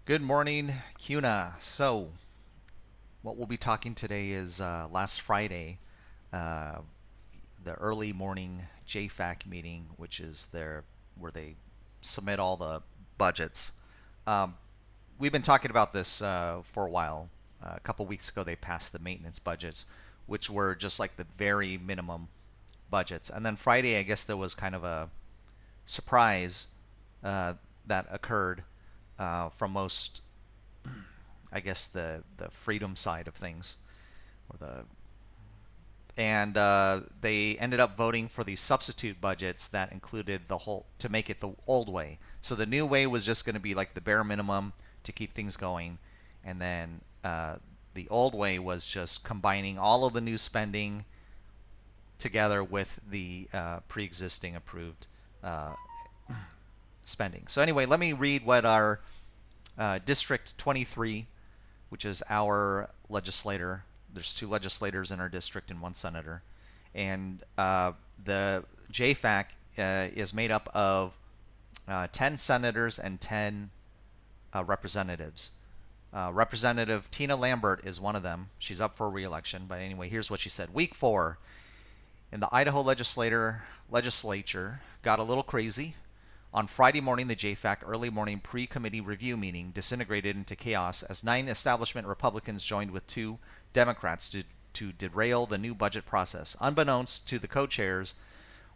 Good morning, CUNA. So, what we'll be talking today is last Friday, uh, the early morning JFAC meeting, which is where they submit all the budgets. Um, we've been talking about this for a while. A couple weeks ago, they passed the maintenance budgets, which were just like the very minimum budgets. And then Friday, I guess there was kind of a surprise uh, that occurred from most, I guess, the freedom side of things, or the and they ended up voting for the substitute budgets that included the whole to make it the old way. So the new way was just going to be like the bare minimum to keep things going, and then the old way was just combining all of the new spending together with the pre-existing approved uh, spending. So anyway, let me read what our District 23, which is our legislator. There's two legislators in our district and one senator. And the JFAC is made up of 10 senators and 10 representatives. Representative Tina Lambert is one of them. She's up for re-election. But anyway, here's what she said. Week 4 in the Idaho legislature got a little crazy. On Friday morning, the JFAC early morning pre-committee review meeting disintegrated into chaos as 9 establishment Republicans joined with 2 Democrats to derail the new budget process. Unbeknownst to the co-chairs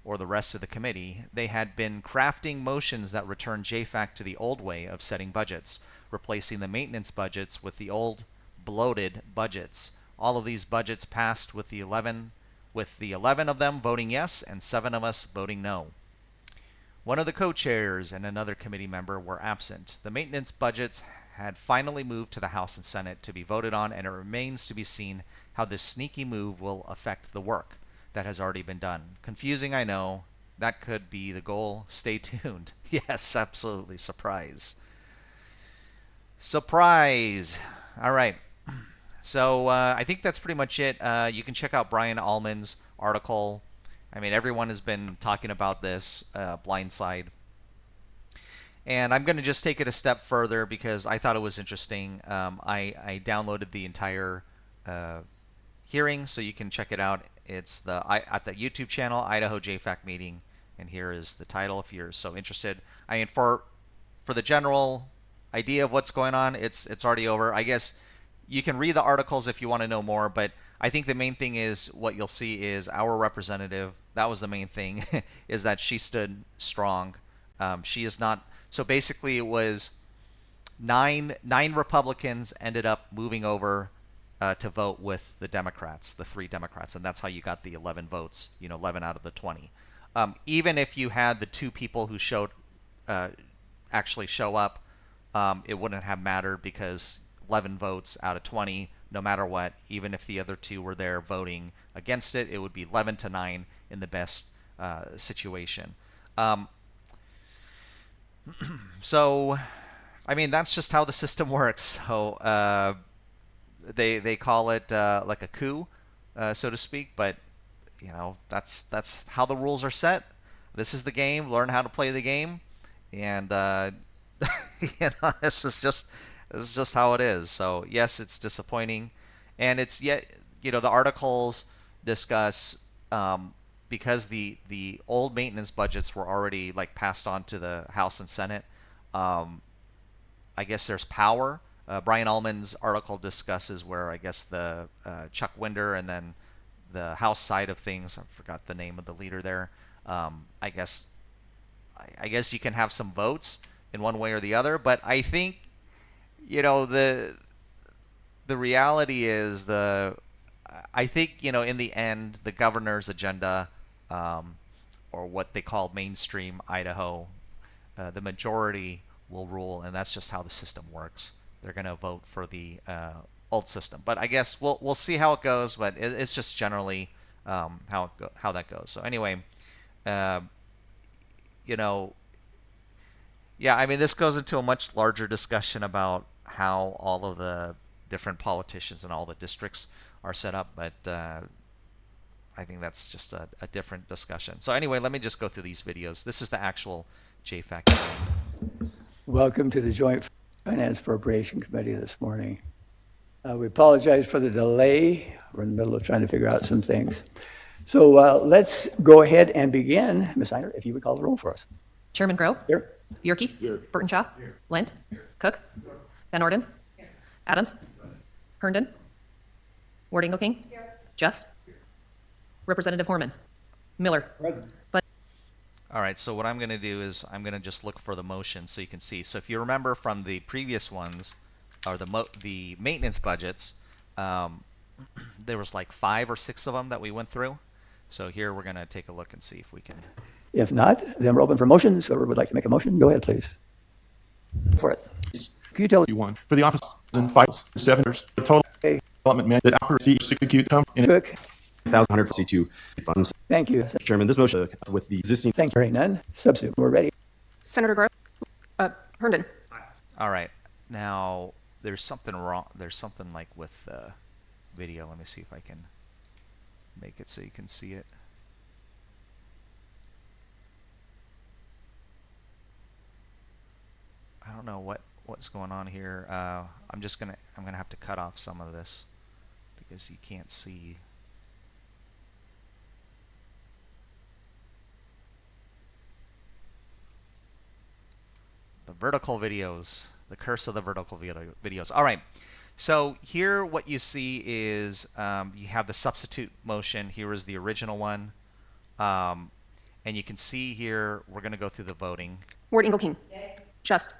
or the rest of the committee, they had been crafting motions that returned JFAC to the old way of setting budgets, replacing the maintenance budgets with the old bloated budgets. All of these budgets passed with the 11 of them voting yes and 7 of us voting no. One of the co-chairs and another committee member were absent. The maintenance budgets had finally moved to the House and Senate to be voted on, and it remains to be seen how this sneaky move will affect the work that has already been done. Confusing, I know. That could be the goal. Stay tuned. Yes, absolutely. Surprise. Surprise. All right. So I think that's pretty much it. You can check out Brian Allman's article. I mean, everyone has been talking about this blindside. And I'm going to just take it a step further because I thought it was interesting. I downloaded the entire uh, hearing, so you can check it out. It's at the YouTube channel, Idaho JFAC meeting, and here is the title if you're so interested. I mean, for the general idea of what's going on, it's already over. I guess you can read the articles if you want to know more, but I think the main thing is what you'll see is our representative. That was the main thing, is that she stood strong. She is not. So basically, it was nine Republicans ended up moving over to vote with the Democrats, the 3 Democrats, and that's how you got the 11 votes. 11 out of the 20. Even if you had the 2 people who showed actually show up, it wouldn't have mattered because 11 votes out of 20, no matter what, even if the other 2 were there voting against it, it would be 11-9 in the best situation. Um, so, I mean, that's just how the system works. So they call it like a coup, so to speak, but that's how the rules are set. This is the game. Learn how to play the game, and this is just how it is. So yes, it's disappointing, and it's yet the articles discuss because the old maintenance budgets were already like passed on to the House and Senate. Um, I guess there's power. Brian Allman's article discusses where I guess the Chuck Winder and then the House side of things. I forgot the name of the leader there. I guess you can have some votes in one way or the other, but I think the reality is I think in the end the governor's agenda, um, or what they call mainstream Idaho, the majority will rule, and that's just how the system works. They're going to vote for the old system, but I guess we'll see how it goes. But it's just generally how that goes. So anyway, uh, you know, yeah, I mean, this goes into a much larger discussion about how all of the different politicians and all the districts are set up, but I think that's just a different discussion. So anyway, let me just go through these videos. This is the actual JFAC hearing. Welcome to the joint. Finance Appropriation Committee this morning. We apologize for the delay. We're in the middle of trying to figure out some things. So let's go ahead and begin. Ms. Einer, if you would call the roll for us. Chairman Grow? Here. Bierke? Here. Burtonshaw? Here. Lent? Here. Cook? Here. Van Orden? Here. Adams? Herndon? Ward Engelking? Here. Just? Here. Representative Horman? Miller? Present. All right, so what I'm going to do is I'm going to just look for the motion so you can see. So if you remember from the previous ones, or the maintenance budgets, there was like 5 or 6 of them that we went through. So here we're going to take a look and see if we can. If not, then we're open for motions. Whoever would like to make a motion, go ahead, please. For it. Can you tell us? One for the office and 5 years, the total development man that operates execute in Cook. 1,142 funds. Thank you. Chairman, this motion with the existing. Thank you. Hearing none. Substitute. We're ready. Senator Grow? Herndon? All right, now there's something wrong. There's something like with the video. Let me see if I can make it so you can see it. I don't know what's going on here. I'm gonna have to cut off some of this because you can't see. The vertical videos, the curse of the vertical videos. All right, so here what you see is you have the substitute motion. Here is the original one, and you can see here we're going to go through the voting. Ward Engelking? Yay. Just?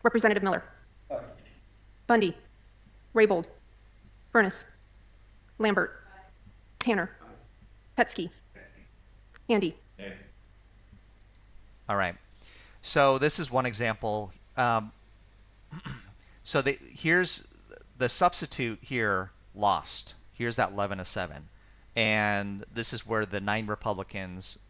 Representative Miller? Aye. Bundy? Raybold? Furness? Lambert? Aye. Tanner? Aye. Petsky? Aye. Andy? Aye. All right. So this is one example. So here's the substitute here lost. Here's that 11-7. And this is where the 9 Republicans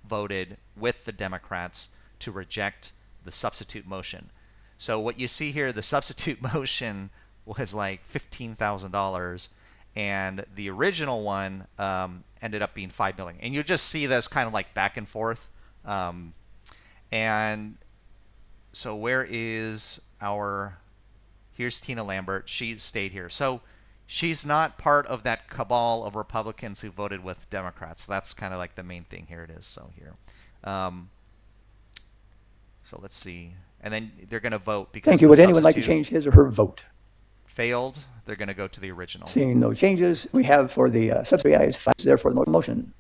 voted with the Democrats to reject the substitute motion. So what you see here, the substitute motion was like $15,000, and the original one ended up being $5 million. And you just see this kind of like back and forth. And so where is here's Tina Lambert. She stayed here. So she's not part of that cabal of Republicans who voted with Democrats. That's kind of like the main thing. Here it is. So here. So let's see. And then they're going to vote because. Thank you. Would anyone like to change his or her vote? Failed. They're going to go to the original. Seeing no changes, we have for the substitute ayes 5 therefore the motion.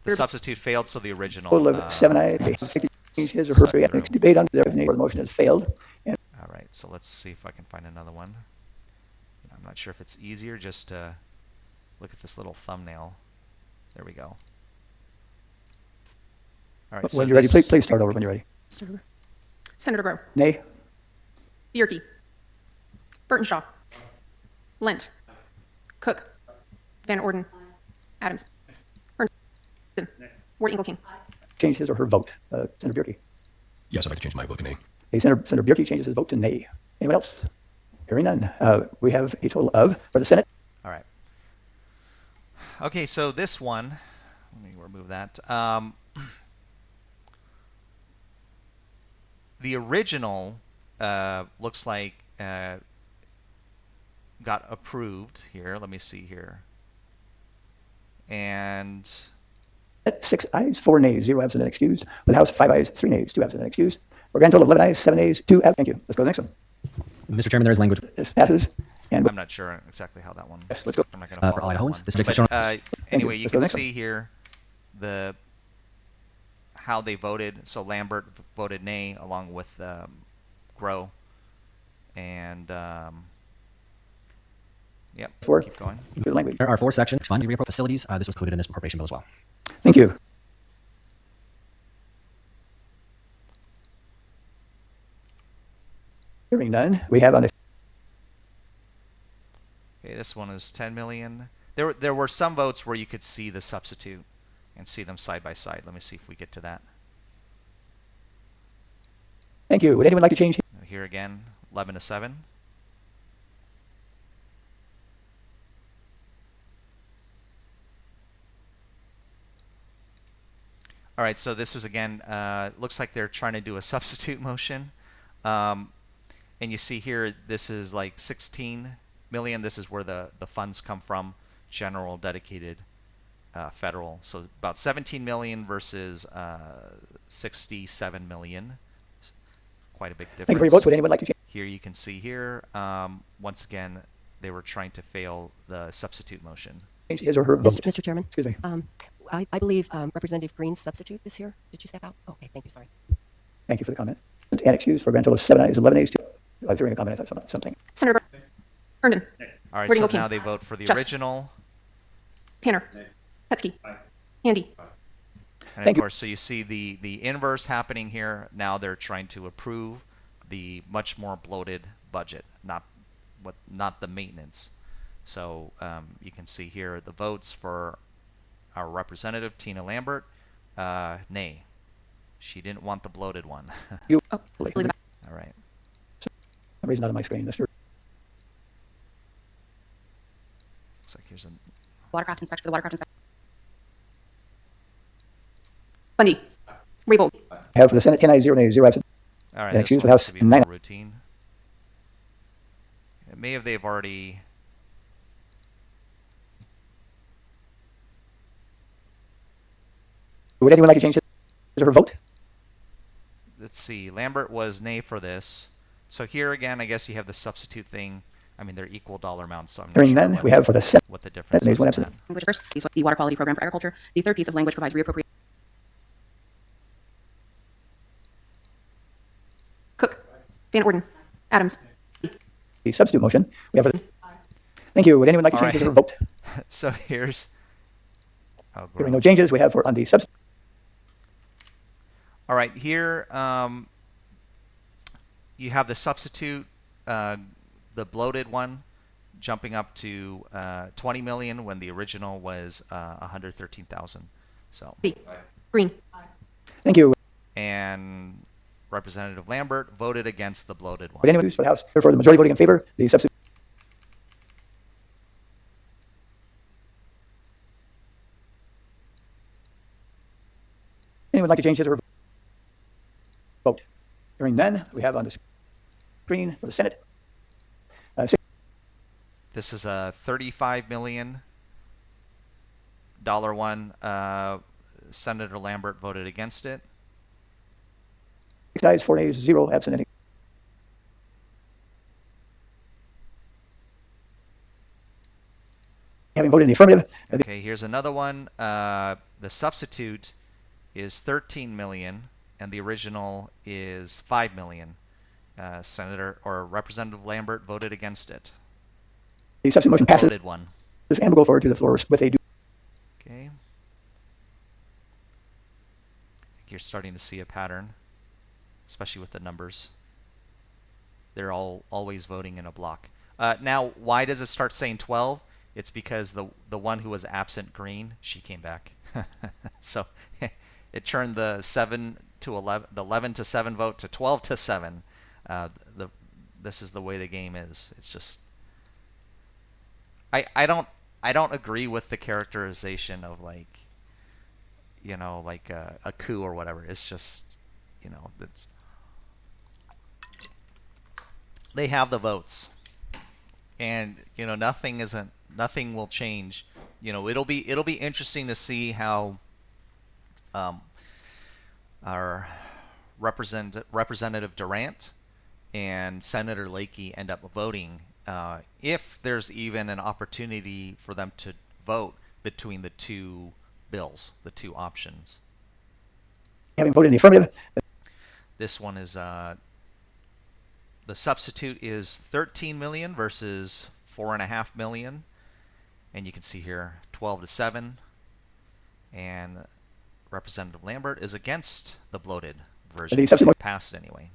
The substitute failed, so the original. Total of 7 ayes. Change his or her debate on the motion has failed. And all right, so let's see if I can find another one. I'm not sure if it's easier just to look at this little thumbnail. There we go. All right. When you're ready, please start over when you're ready. Senator Grow? Nay. Bierke? Burtonshaw? Lent? Cook? Van Orden? Adams? Herndon? Ward Engelking? Change his or her vote. Senator Bierke. Yes, I'd like to change my vote to nay. Okay, Senator Bierke changes his vote to nay. Anyone else? Hearing none. We have a total of, for the Senate. All right. Okay, so this one, let me remove that. The original looks like got approved here. Let me see here. And 6 ayes, 4 nays, 0 absent and excused. For the House, 5 ayes, 3 nays, 2 absent and excused. For a grand total of 11 ayes, 7 nays, 2 absent. Thank you. Let's go to the next one. Mr. Chairman, there is language. This passes. And I'm not sure exactly how that one. Yes, let's go. I'm not going to for all Idahoans. This is but, anyway, you Let's go can next see here how they voted. So Lambert voted nay along with Grow, and yep. 4. Keep going. Good language. There are 4 sections. Fund reappropriate facilities. This was included in this appropriation bill as well. Thank you. Hearing none, we have on this. Okay, this one is 10 million. There were some votes where you could see the substitute and see them side by side. Let me see if we get to that. Thank you. Would anyone like to change? Here again, 11-7. All right, so this is again, looks like they're trying to do a substitute motion. And you see here, this is like 16 million. This is where the funds come from, general, dedicated, federal. So about 17 million versus 67 million. Quite a big difference. Thank you for your votes. Would anyone like to change? Here you can see here, once again, they were trying to fail the substitute motion. His or her vote? Mr. Chairman? Excuse me. I believe Representative Green's substitute is here. Did you step out? Okay, thank you, sorry. Thank you for the comment. And excuse for a grand total of 7 ayes, 11 ayes. During a comment, I thought something. Senator Herndon. All right, Wording so okay. now they vote for the Just. original. Tanner. Hetzke. Handy. And Thank of you. course, so you see the inverse happening here. Now they're trying to approve the much more bloated budget, not the maintenance. So you can see here the votes for our representative Tina Lambert. Nay, she didn't want the bloated one. You. Believe it. All right. I'm raising out on my screen, Mr. Looks like here's a Watercraft inspector for the watercraft inspector. Bundy. Raybold. I have for the Senate 10 ayes, 0 nays, 0 absent. all right. And This excuse one for House has to be more 9. routine. It may have they've already. Would anyone like to change his or her vote? Let's see. Lambert was nay for this. So here again, I guess you have the substitute thing. I mean, they're equal dollar amounts, so I'm not Hearing sure none, we have for the Senate. what the difference nays, is. 1 in absent. that. Language first. The water quality program for agriculture. The third piece of language provides reappropriation. Cook. Van Orden. Adams. The substitute motion, we have for the. Thank you. Would anyone like to All change his or her right. vote? So here's. Oh, Hearing no gross. changes, we have for on the substitute. All right, here you have the substitute, the bloated one, jumping up to 20 million when the original was 113,000. So, D. Green. Thank you. and Representative Lambert voted against the bloated Would one. anyone use for the House? For the majority voting in favor, the substitute. Anyone like to change his or her vote? Hearing none, we have on the screen for the Senate. This is a $35 million one. Senator Lambert voted against it. 6 ayes, 4 nays, 0 absent. Any. Having voted in the affirmative, Okay, here's another one. The substitute is 13 million, and the original is 5 million. Senator or Representative Lambert voted against it. the substitute motion passes, Voted one. and will go forward to the floor with a. Okay. I think you're starting to see a pattern, especially with the numbers. They're all always voting in a block. Now, why does it start saying 12? It's because the one who was absent, Green, she came back. So it turned the 7 to 11, the 11 to 7 vote to 12 to 7. This is the way the game is. It's just I don't agree with the characterization of like a coup or whatever. It's just it's they have the votes, and nothing will change. It'll be interesting to see how our Representative Durant and Senator Lakey end up voting, if there's even an opportunity for them to vote between the two bills, the two options. Having voted in the affirmative, This one is the substitute is 13 million versus 4.5 million, and you can see here 12 to 7, and Representative Lambert is against the bloated version. The substitute It passed anyway.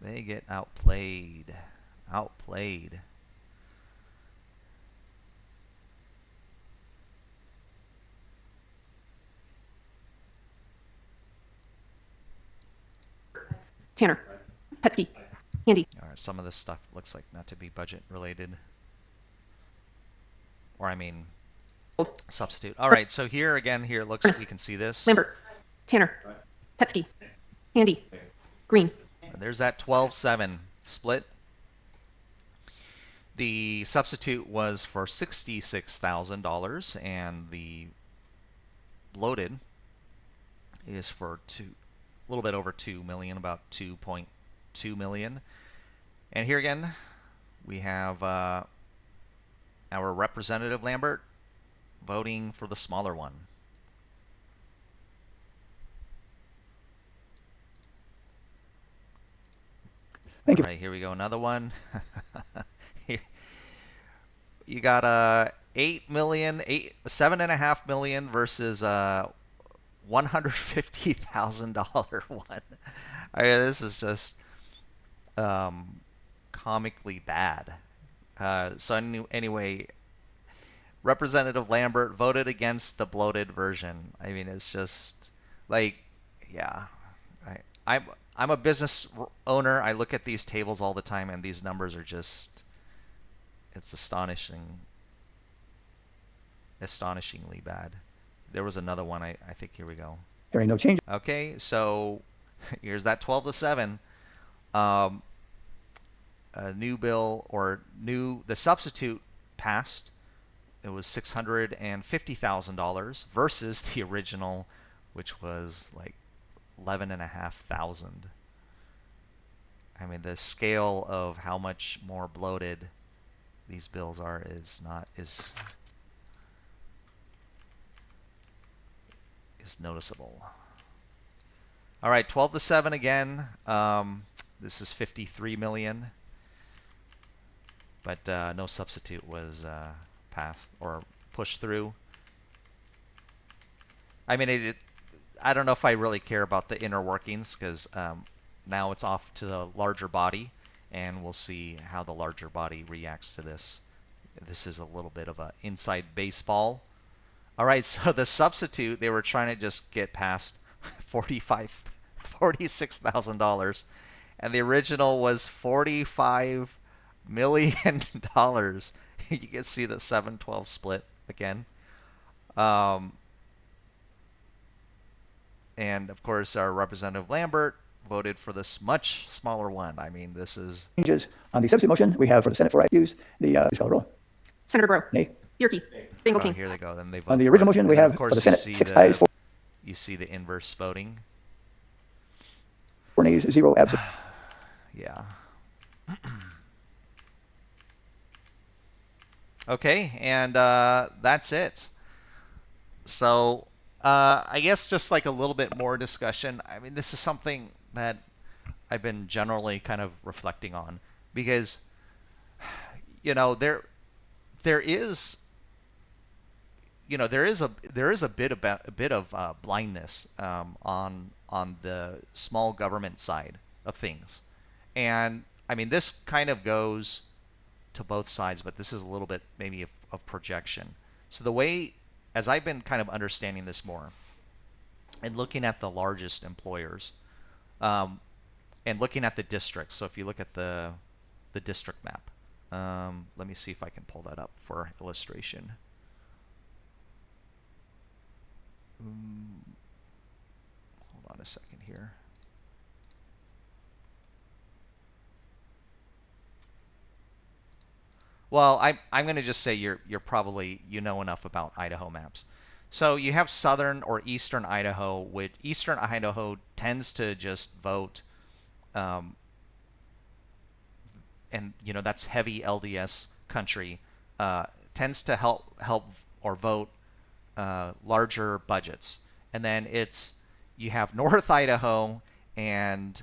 They get outplayed. Outplayed. Tanner. Hetzke. Handy. All right, some of this stuff looks like not to be budget related. Or I mean, substitute. All right, so here again, here it looks, Ernest. we can see this. Lambert. Tanner. Hetzke. Handy. Green. And there's that 12-7 split. The substitute was for $66,000, and the bloated is for a little bit over 2 million, about 2.2 million. And here again, we have our representative Lambert voting for the smaller one. Thank you. All right, here we go. Another one. You got 7.5 million versus $150,000 one. I mean, this is just comically bad. Anyway, Representative Lambert voted against the bloated version. I mean, it's just like, yeah. I'm a business owner. I look at these tables all the time, and these numbers are just, it's astonishingly bad. There was another one. I think here we go. There ain't no change. Okay, so here's that 12-7. A new bill the substitute passed. It was $650,000 versus the original, which was like 11,500. I mean, the scale of how much more bloated these bills are is noticeable. All right, 12-7 again. This is 53 million, but no substitute was passed or pushed through. I mean, I don't know if I really care about the inner workings, because now it's off to the larger body, and we'll see how the larger body reacts to this. This is a little bit of an inside baseball. All right, so the substitute, they were trying to just get past $46,000, and the original was $45 million. You can see the 7-12 split again. And of course, our Representative Lambert voted for this much smaller one. I mean, this is Changes on the substitute motion. We have for the Senate for IQs, please call the roll. Senator Brewer. Nay. Yerke. Bingle oh, King. here they go. Then they vote On the for original it. motion, And we then, have of for course, the Senate 6 ayes, 4 you see the inverse voting. nays, 0 absent. Yeah. Okay, and that's it. So I guess just like a little bit more discussion. I mean, this is something that I've been generally kind of reflecting on, because there is a bit of blindness on the small government side of things, and I mean, this kind of goes to both sides, but this is a little bit maybe of projection. So the way, as I've been kind of understanding this more, and looking at the largest employers, and looking at the districts. So if you look at the district map, let me see if I can pull that up for illustration. Hold on a second here. Well, I'm going to just say you're probably enough about Idaho maps. So you have southern or eastern Idaho, which eastern Idaho tends to just vote, and that's heavy LDS country, tends to help or vote larger budgets. And then you have North Idaho and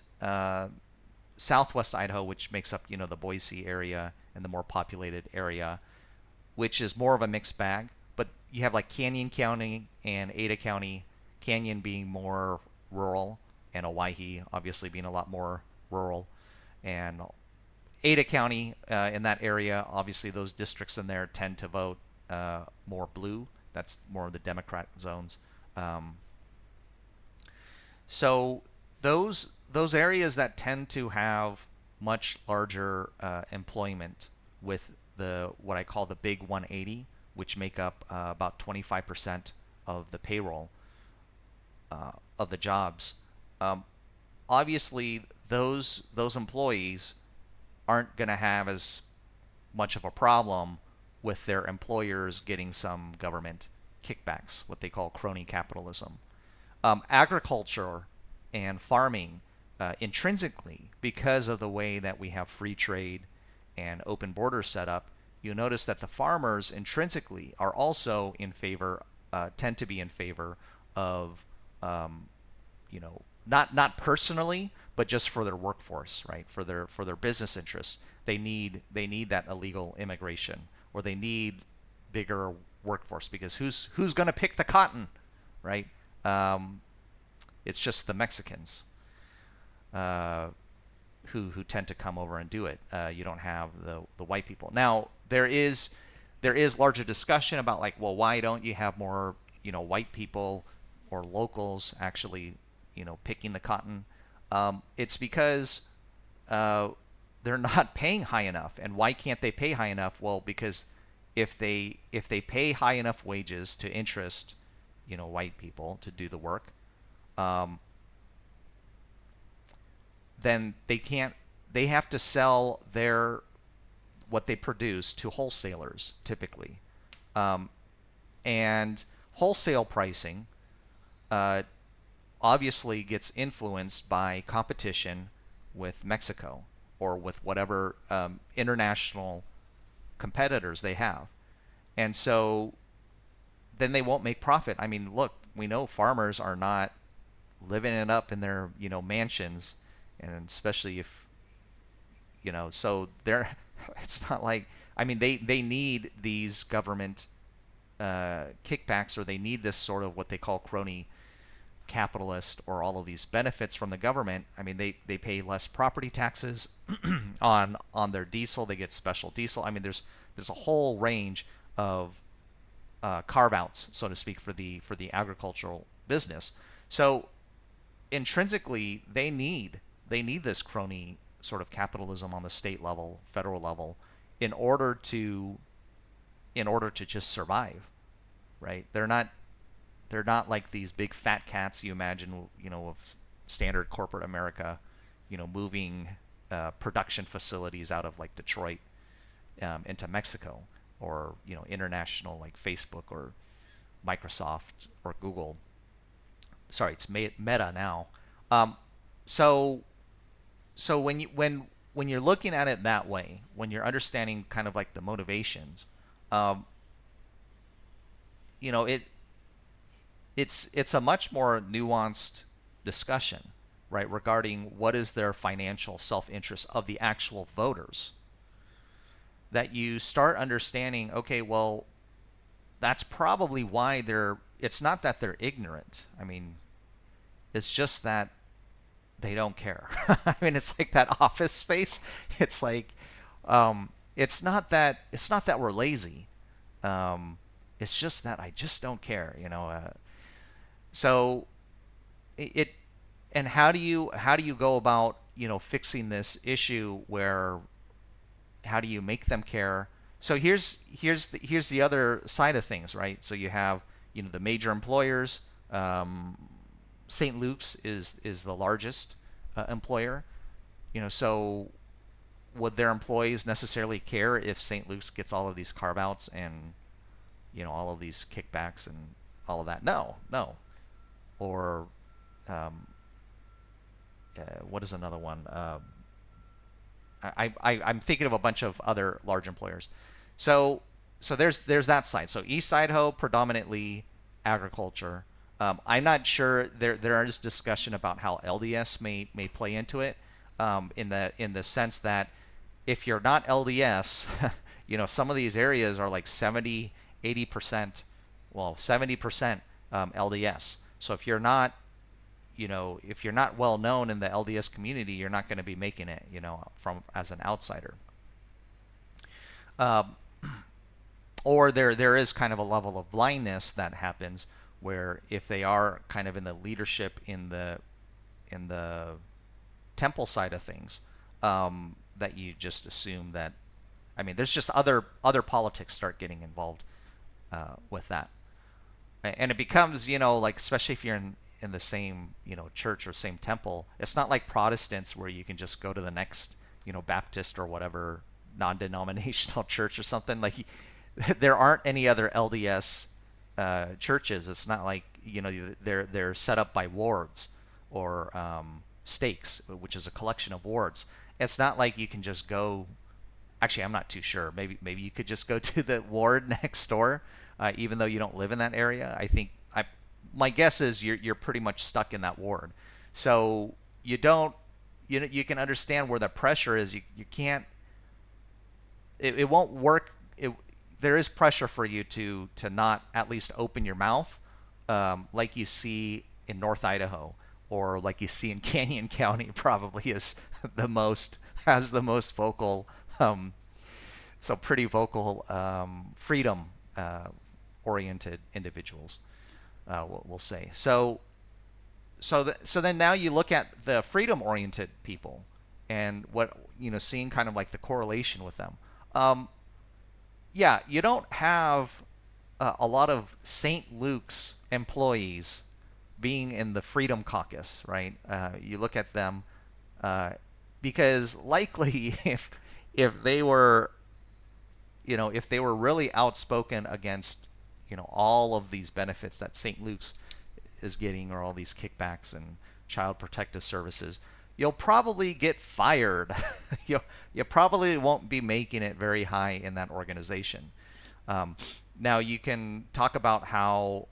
Southwest Idaho, which makes up the Boise area and the more populated area, which is more of a mixed bag. But you have like Canyon County and Ada County, Canyon being more rural, and Owyhee obviously being a lot more rural. And Ada County, in that area, obviously those districts in there tend to vote more blue. That's more of the Democrat zones. So those areas that tend to have much larger employment with what I call the big 180, which make up about 25% of the payroll of the jobs. Obviously, those employees aren't going to have as much of a problem with their employers getting some government kickbacks, what they call crony capitalism. Agriculture and farming, intrinsically, because of the way that we have free trade and open borders set up, you'll notice that the farmers intrinsically are also in favor, tend to be in favor of, not personally, but just for their workforce, right? For their business interests, they need that illegal immigration, or they need bigger workforce, because who's going to pick the cotton, right? It's just the Mexicans who tend to come over and do it. You don't have the white people. Now there is larger discussion about, like, well, why don't you have more white people or locals actually picking the cotton? It's because they're not paying high enough. And why can't they pay high enough? Well, because if they pay high enough wages to interest white people to do the work, then they have to sell what they produce to wholesalers typically. And wholesale pricing obviously gets influenced by competition with Mexico or with whatever international competitors they have. And so then they won't make profit. I mean, look, we know farmers are not living it up in their mansions, and especially if so they're it's not like, I mean, they need these government kickbacks, or they need this sort of what they call crony capitalist, or all of these benefits from the government. I mean, they pay less property taxes on their diesel. They get special diesel. I mean, there's a whole range of carve-outs, so to speak, for the agricultural business. So intrinsically, they need this crony sort of capitalism on the state level, federal level, in order to just survive, right? They're not like these big fat cats you imagine, of standard corporate America, moving production facilities out of like Detroit into Mexico, or international, like Facebook or Microsoft or Google. Sorry, it's Meta now. So when you're looking at it that way, when you're understanding kind of like the motivations, it's a much more nuanced discussion, right, regarding what is their financial self-interest of the actual voters, that you start understanding, okay, well, that's probably why it's not that they're ignorant. I mean, it's just that they don't care. I mean, it's like that Office Space. It's like, it's not that we're lazy. It's just that I just don't care, So and how do you go about fixing this issue, where how do you make them care? So here's the other side of things, right? So you have the major employers. St. Luke's is the largest employer. So would their employees necessarily care if St. Luke's gets all of these carve-outs and all of these kickbacks and all of that? No. Or what is another one? I'm thinking of a bunch of other large employers. So there's that side. So East Idaho, predominantly agriculture. I'm not sure. There is discussion about how LDS may play into it, in the sense that if you're not LDS, some of these areas are like 70, 80%, well, 70% LDS. So if you're not well known in the LDS community, you're not going to be making it, as an outsider. Or there is kind of a level of blindness that happens, where if they are kind of in the leadership in the temple side of things, that you just assume that, I mean, there's just other politics start getting involved with that, and it becomes, like, especially if you're in in the same, church or same temple. It's not like Protestants where you can just go to the next, Baptist or whatever non-denominational church or something. Like there aren't any other LDS churches. It's not like, they're set up by wards or stakes, which is a collection of wards. It's not like you can just go. Actually, I'm not too sure. Maybe you could just go to the ward next door, even though you don't live in that area. My guess is you're pretty much stuck in that ward. So you can understand where the pressure is. You can't. It won't work. There is pressure for you to not at least open your mouth, like you see in North Idaho, or like you see in Canyon County. Probably has the most vocal. So pretty vocal, freedom oriented individuals, we'll say. So then now you look at the freedom oriented people and seeing kind of like the correlation with them. Yeah, you don't have a lot of St. Luke's employees being in the Freedom Caucus, right? You look at them because likely if they were really outspoken against all of these benefits that St. Luke's is getting, or all these kickbacks and child protective services, you'll probably get fired. You probably won't be making it very high in that organization. Now you can talk about how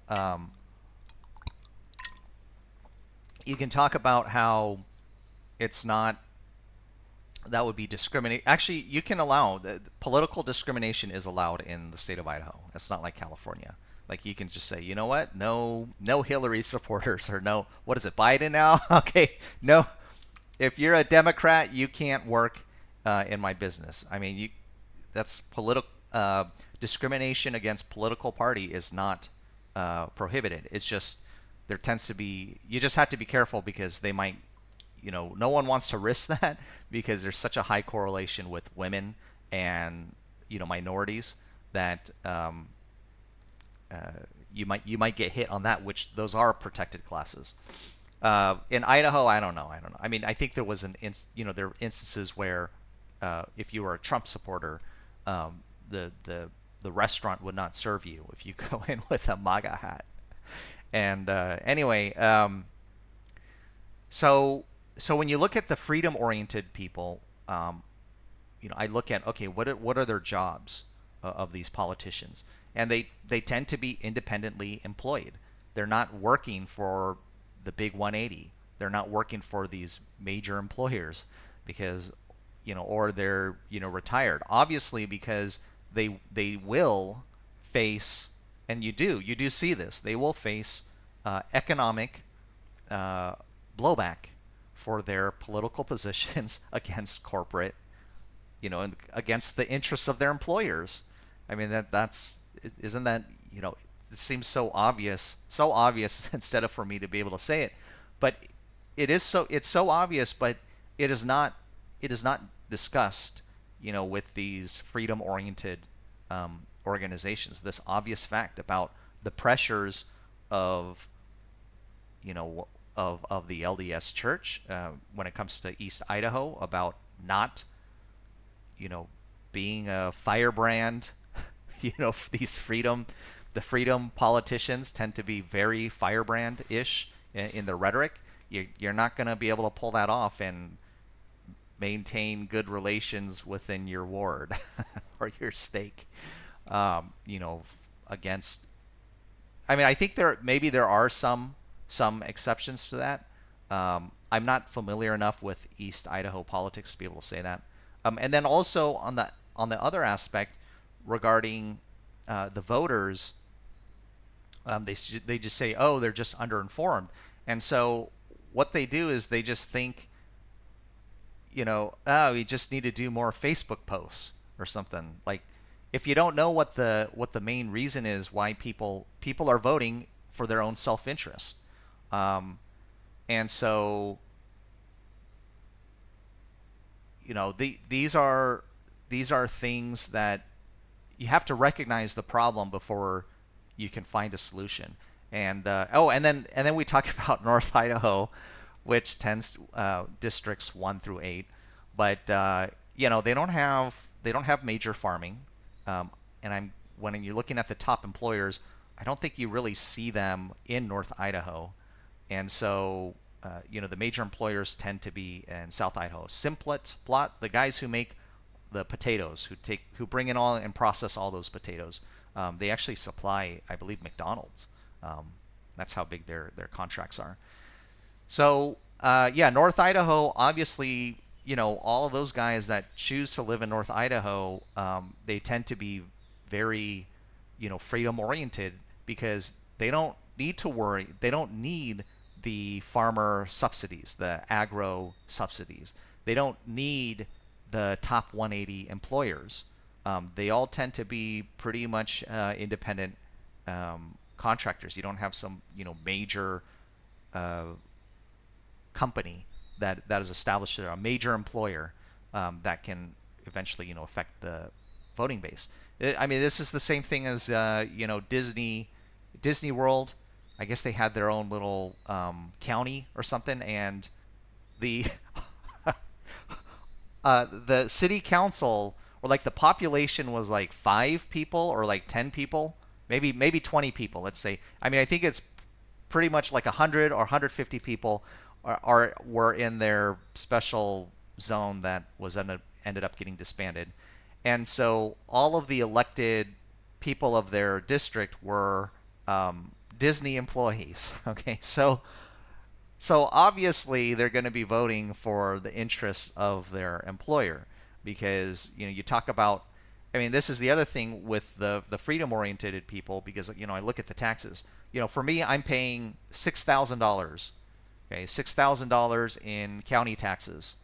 it's not. That would be discriminate. Actually, you can allow political discrimination is allowed in the state of Idaho. It's not like California. Like you can just say, you know what? No Hillary supporters, or no, what is it, Biden now? Okay, no. If you're a Democrat, you can't work in my business. I mean, that's political discrimination against political party is not prohibited. It's just there tends to be. You just have to be careful because they might. No one wants to risk that because there's such a high correlation with women and minorities that you might get hit on that, which those are protected classes. In Idaho, I don't know. I mean, I think there was there were instances where if you were a Trump supporter, the restaurant would not serve you if you go in with a MAGA hat. And anyway, so when you look at the freedom-oriented people, I look at, okay, what are their jobs of these politicians? And they tend to be independently employed. They're not working for the big 180. They're not working for these major employers because, or they're, retired. Obviously, because they will face, and you do see this, they will face economic blowback for their political positions against corporate, and against the interests of their employers. I mean, isn't that, it seems so obvious instead of for me to be able to say it, but it's so obvious, but it is not discussed, with these freedom-oriented organizations, this obvious fact about the pressures of, of the LDS Church when it comes to East Idaho about not, being a firebrand. These the freedom politicians tend to be very firebrand-ish in their rhetoric. You're not going to be able to pull that off and maintain good relations within your ward or your stake, against. I mean, I think there are some exceptions to that. I'm not familiar enough with East Idaho politics to be able to say that. And then also on the other aspect regarding the voters, they just say, oh, they're just underinformed, and so what they do is they just think, oh, we just need to do more Facebook posts or something. Like, if you don't know what the main reason is why people are voting for their own self-interest, and so these are things that you have to recognize the problem before you can find a solution. And and then we talk about North Idaho, which tends districts 1 through 8, but they don't have major farming, and when you're looking at the top employers, I don't think you really see them in North Idaho, and so the major employers tend to be in South Idaho. Simplet, Blot, the guys who make the potatoes, who bring in all and process all those potatoes. They actually supply, I believe, McDonald's. That's how big their contracts are. So North Idaho, obviously, all of those guys that choose to live in North Idaho, they tend to be very, freedom oriented, because they don't need to worry. They don't need the farmer subsidies, the agro subsidies. They don't need the top 180 employers. They all tend to be pretty much independent contractors. You don't have some major company that is established there, a major employer that can eventually affect the voting base. I mean, this is the same thing as Disney World. I guess they had their own little county or something, and the the city council, or like the population was like 5 people or like 10 people, maybe 20 people, let's say. I mean, I think it's pretty much like 100 or 150 people were in their special zone that was ended up getting disbanded. And so all of the elected people of their district were Disney employees. Okay, so obviously they're going to be voting for the interests of their employer, because you talk about. I mean, this is the other thing with the freedom-oriented people, because I look at the taxes. For me, I'm paying $6,000. Okay, $6,000 in county taxes.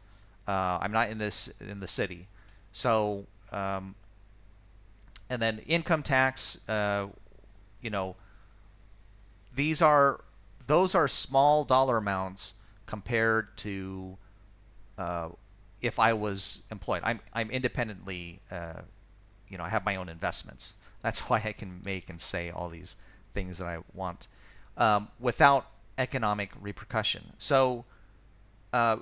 I'm not in the city, so and then income tax. These are those are small dollar amounts compared to if I was employed. I'm independently. I have my own investments. That's why I can make and say all these things that I want without economic repercussion. So, I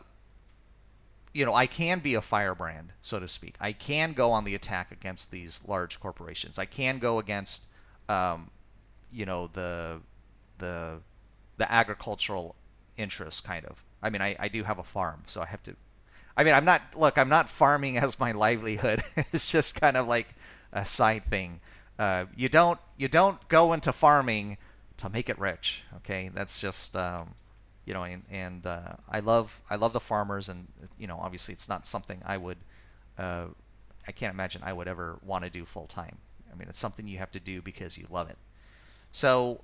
can be a firebrand, so to speak. I can go on the attack against these large corporations. I can go against, the agricultural interests, kind of. I mean, I do have a farm, so I have to. I mean, I'm not farming as my livelihood. It's just kind of like a side thing. You don't go into farming to make it rich. Okay, that's just and I love the farmers, and obviously it's not something I can't imagine I would ever want to do full time. I mean, it's something you have to do because you love it. So,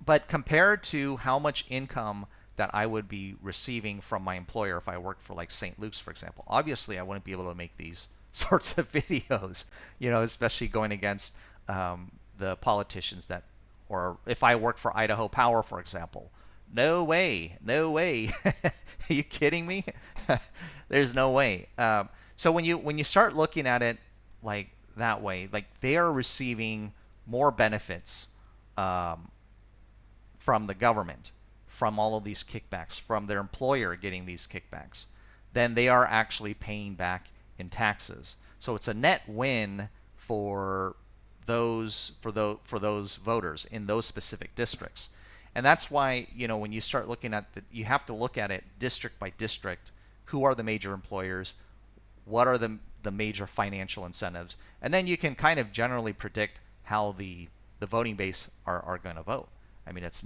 but compared to how much income that I would be receiving from my employer if I worked for like St. Luke's, for example, obviously I wouldn't be able to make these sorts of videos, especially going against the politicians or if I worked for Idaho Power, for example. No way. Are you kidding me? There's no way. So when you start looking at it like that way, like they are receiving more benefits from the government, from all of these kickbacks, from their employer getting these kickbacks, than they are actually paying back in taxes. So it's a net win for those voters in those specific districts. And that's why, when you start looking at you have to look at it district by district. Who are the major employers? What are the major financial incentives? And then you can kind of generally predict how the voting base are going to vote. I mean, it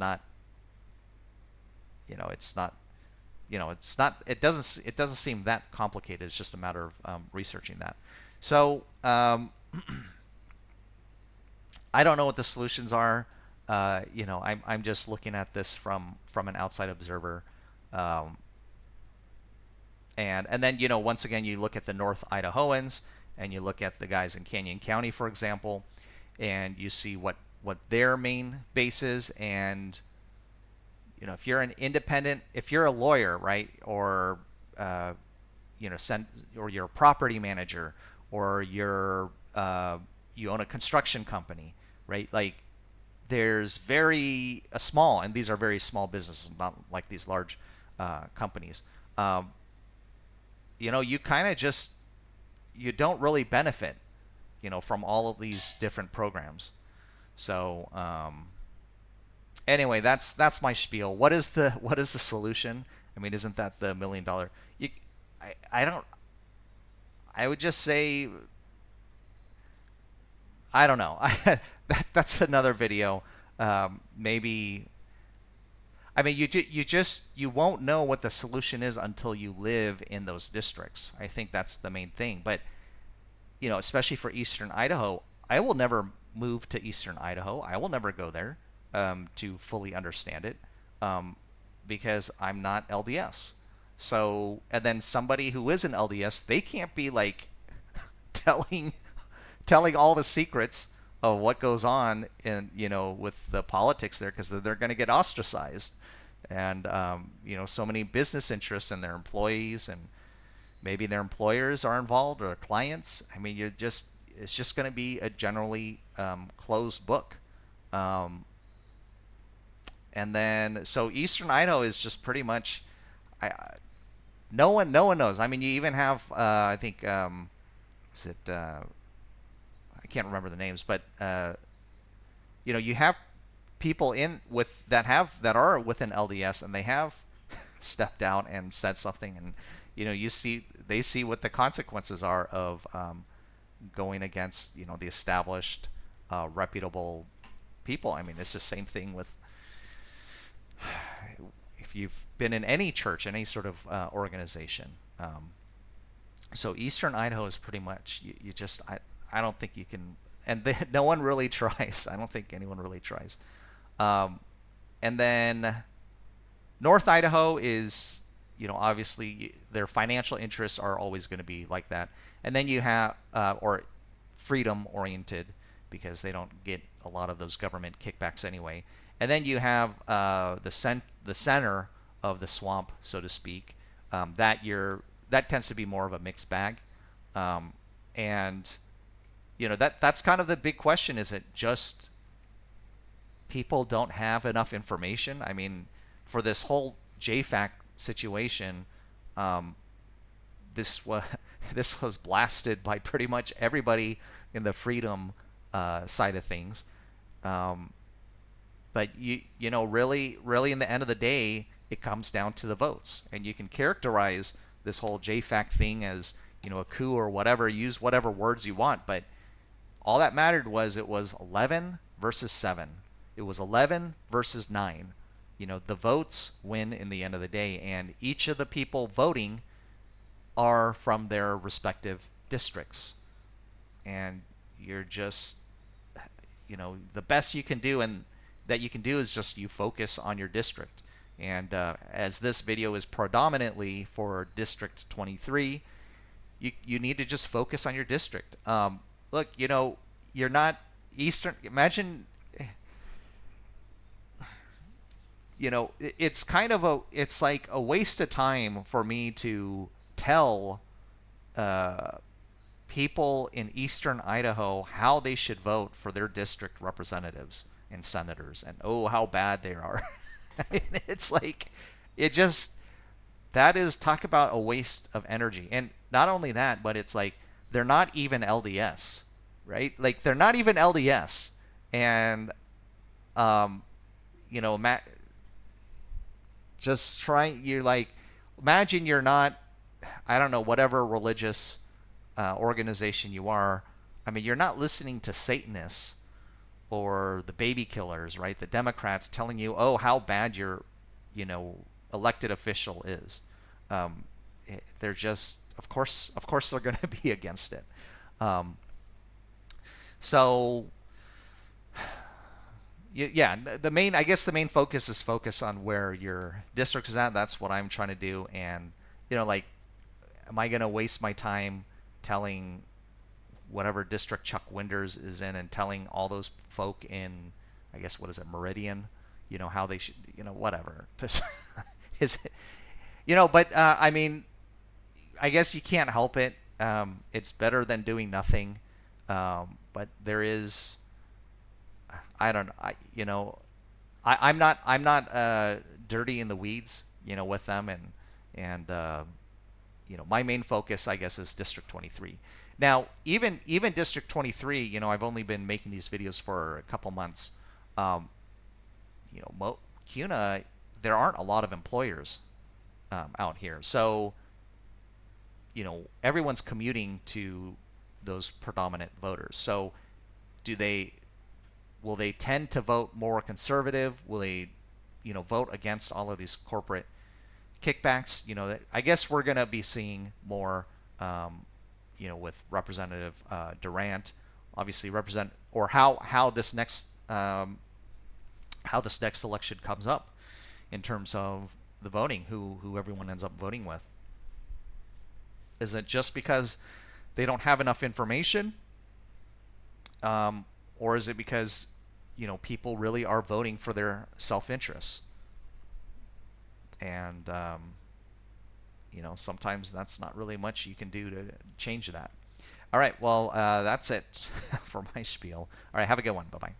doesn't seem that complicated. It's just a matter of researching that. So I don't know what the solutions are. I'm just looking at this from an outside observer. And then once again, you look at the North Idahoans and you look at the guys in Canyon County, for example, and you see what their main base is. And if you're an independent, if you're a lawyer, right, or or you're a property manager, or you own a construction company, right, like there's very small, and these are very small businesses, not like these large companies. You kind of just you don't really benefit, from all of these different programs. So anyway, that's my spiel. What is the solution? I mean, isn't that the $1 million? I don't. I would just say, I don't know. That's another video. Maybe. I mean, you won't know what the solution is until you live in those districts. I think that's the main thing. But especially for Eastern Idaho, I will never move to Eastern Idaho. I will never go there to fully understand it because I'm not LDS. So, and then somebody who is an LDS, they can't be like telling all the secrets of what goes on in with the politics there, because they're going to get ostracized. And so many business interests and their employees and maybe their employers are involved or clients. I mean, it's just going to be a generally closed book. And then so Eastern Idaho is just pretty much no one knows. I mean, you even have I think is it I can't remember the names, but you have people that are within LDS, and they have stepped out and said something, and they see what the consequences are of going against the established reputable people. I mean, it's the same thing with if you've been in any church, any sort of organization. So Eastern Idaho is pretty much you just I don't think you can, and no one really tries. I don't think anyone really tries. And then North Idaho is, obviously their financial interests are always going to be like that. And then you have, or freedom oriented, because they don't get a lot of those government kickbacks anyway. And then you have the center of the swamp, so to speak. That tends to be more of a mixed bag. And that's kind of the big question. Is it just people don't have enough information? I mean, for this whole JFAC situation, this was blasted by pretty much everybody in the freedom side of things. But really in the end of the day, it comes down to the votes, and you can characterize this whole JFAC thing as a coup or whatever. Use whatever words you want, but all that mattered was it was 11 versus 7. It was 11 versus 9. The votes win in the end of the day, and each of the people voting are from their respective districts. And you're just, the best you can do, and that you can do, is just you focus on your district. And as this video is predominantly for District 23, you need to just focus on your district. Look, you're not Eastern. Imagine, it's like a waste of time for me to tell people in Eastern Idaho how they should vote for their district representatives and senators, and how bad they are. It's like, that is, talk about a waste of energy. And not only that, but it's like they're not even LDS, right? Like, they're not even LDS. And just imagine you're not, I don't know, whatever religious organization you are. I mean, you're not listening to Satanists or the baby killers, right? The Democrats telling you, how bad your, elected official is. They're just, of course they're going to be against it. So yeah, I guess the main focus is focus on where your district is at. That's what I'm trying to do. And am I going to waste my time telling whatever district Chuck Winders is in, and telling all those folk in, I guess, what is it, Meridian, how they should, whatever. Just is it, but I mean, I guess you can't help it. It's better than doing nothing. But there is, I don't I'm not dirty in the weeds, with them, and my main focus, I guess, is District 23. Now, even District 23, I've only been making these videos for a couple months. Um, CUNA, there aren't a lot of employers out here, so everyone's commuting to those predominant voters. So, will they tend to vote more conservative? Will they, vote against all of these corporate kickbacks? I guess we're going to be seeing more, with Representative Durant, obviously or how this next election comes up in terms of the voting, who everyone ends up voting with. Is it just because they don't have enough information? Or is it because, people really are voting for their self-interests? And, sometimes that's not really much you can do to change that. All right, well, that's it for my spiel. All right, have a good one. Bye-bye.